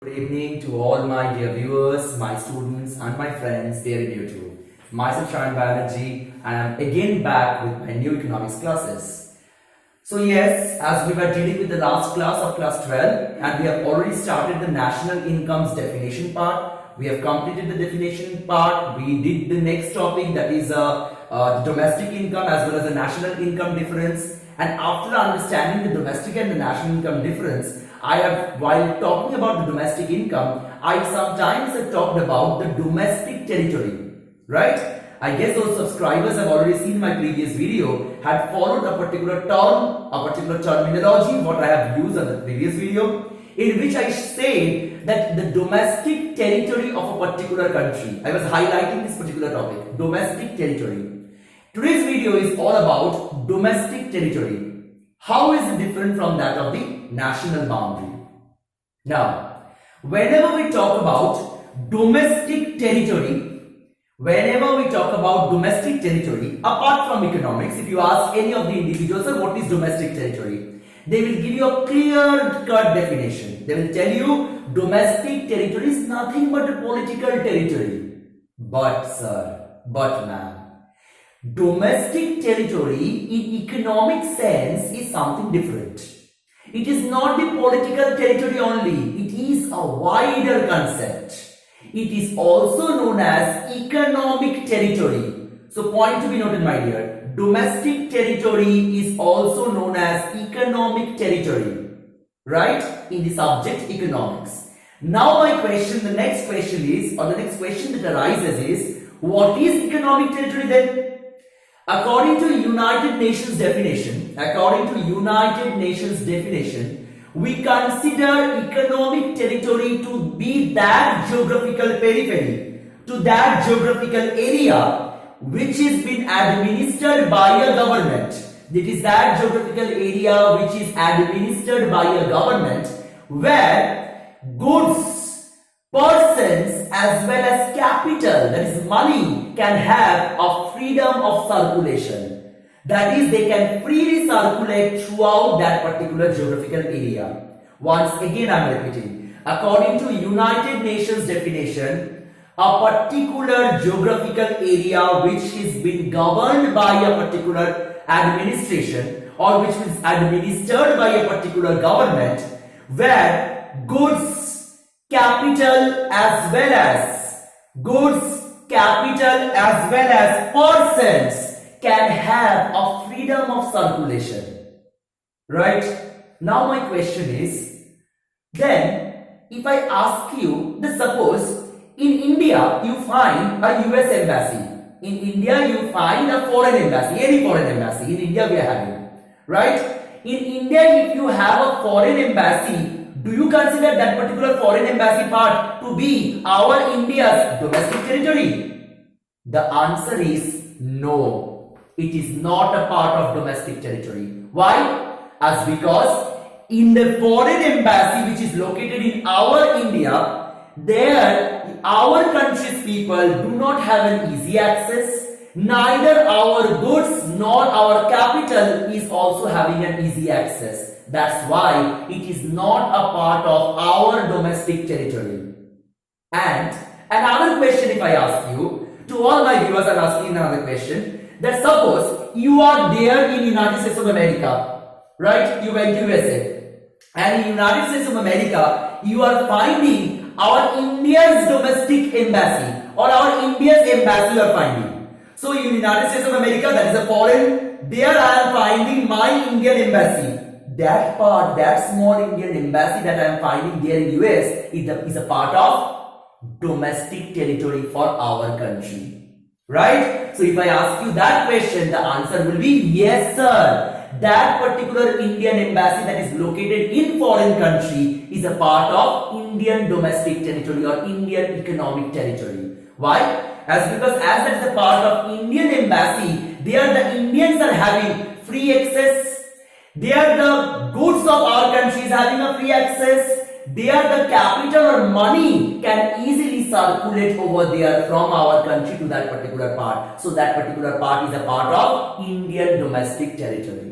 Good evening to all my dear viewers, my students and my friends there in YouTube. Myself Sayan Banerjee and I am again back with my new economics classes. So yes, as we were dealing with the last class of class 12 and we have already started the national income's definition part. We have completed the definition part. We did the next topic, that is domestic income as well as the national income difference. And after understanding the domestic and the national income difference, while talking about the domestic income, I sometimes have talked about the domestic territory, right? I guess those subscribers have already seen my previous video, had followed a particular term, a particular terminology, what I have used in the previous video, in which I said that the domestic territory of a particular country. I was highlighting this particular topic, domestic territory. Today's video is all about domestic territory. How is it different from that of the national boundary? Now, whenever we talk about domestic territory, apart from economics, if you ask any of the individuals, what is domestic territory? They will give you a clear-cut definition. They will tell you domestic territory is nothing but a political territory. But sir, but ma'am, domestic territory in economic sense is something different. It is not the political territory only. It is a wider concept. It is also known as economic territory. So point to be noted, my dear. Domestic territory is also known as economic territory, right? In the subject economics. Now my question, the next question that arises is, what is economic territory then? According to United Nations definition, we consider economic territory to be that geographical periphery, to that geographical area which is been administered by a government. It is that geographical area which is administered by a government where goods, persons as well as capital, that is money, can have a freedom of circulation. That is, they can freely circulate throughout that particular geographical area. Once again I am repeating. According to United Nations definition, a particular geographical area which is being governed by a particular administration or which is administered by a particular government, where goods, capital as well as persons can have a freedom of circulation, right? Now my question is, then if I ask you, suppose in India you find a US embassy, in India you find a foreign embassy, any foreign embassy, in India we are having, right? In India, if you have a foreign embassy, do you consider that particular foreign embassy part to be our India's domestic territory? The answer is no. It is not a part of domestic territory. Why? As because in the foreign embassy which is located in our India, there our country's people do not have an easy access. Neither our goods nor our capital is also having an easy access. That's why it is not a part of our domestic territory. And another question, if I ask you, to all my viewers, I'm asking another question, that suppose you are there in United States of America, right? You went to USA, and in United States of America, you are finding our India's domestic embassy or our India's embassy you are finding. So in United States of America, that is a foreign, there I am finding my Indian embassy. That part, that small Indian embassy that I am finding there in US is a part of domestic territory for our country, right? So if I ask you that question, the answer will be yes, sir. That particular Indian embassy that is located in foreign country is a part of Indian domestic territory or Indian economic territory. Why? Because as that is a part of Indian embassy, there the Indians are having free access. There the goods of our country is having a free access. There the capital or money can easily circulate over there from our country to that particular part. So that particular part is a part of Indian domestic territory.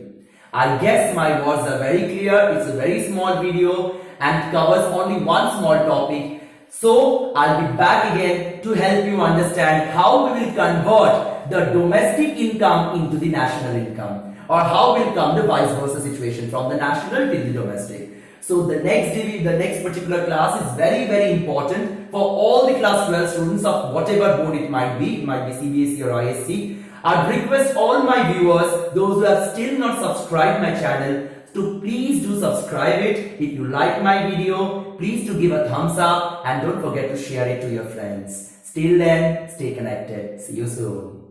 I guess my words are very clear. It's a very small video and covers only one small topic. So I'll be back again to help you understand how we will convert the domestic income into the national income, or how will come the vice versa situation from the national till the domestic. So the next particular class is very important for all the class 12 students of whatever board it might be CBSE or ISC. I'd request all my viewers, those who have still not subscribed my channel, to please do subscribe it. If you like my video, please do give a thumbs up and don't forget to share it to your friends. Till then, stay connected. See you soon.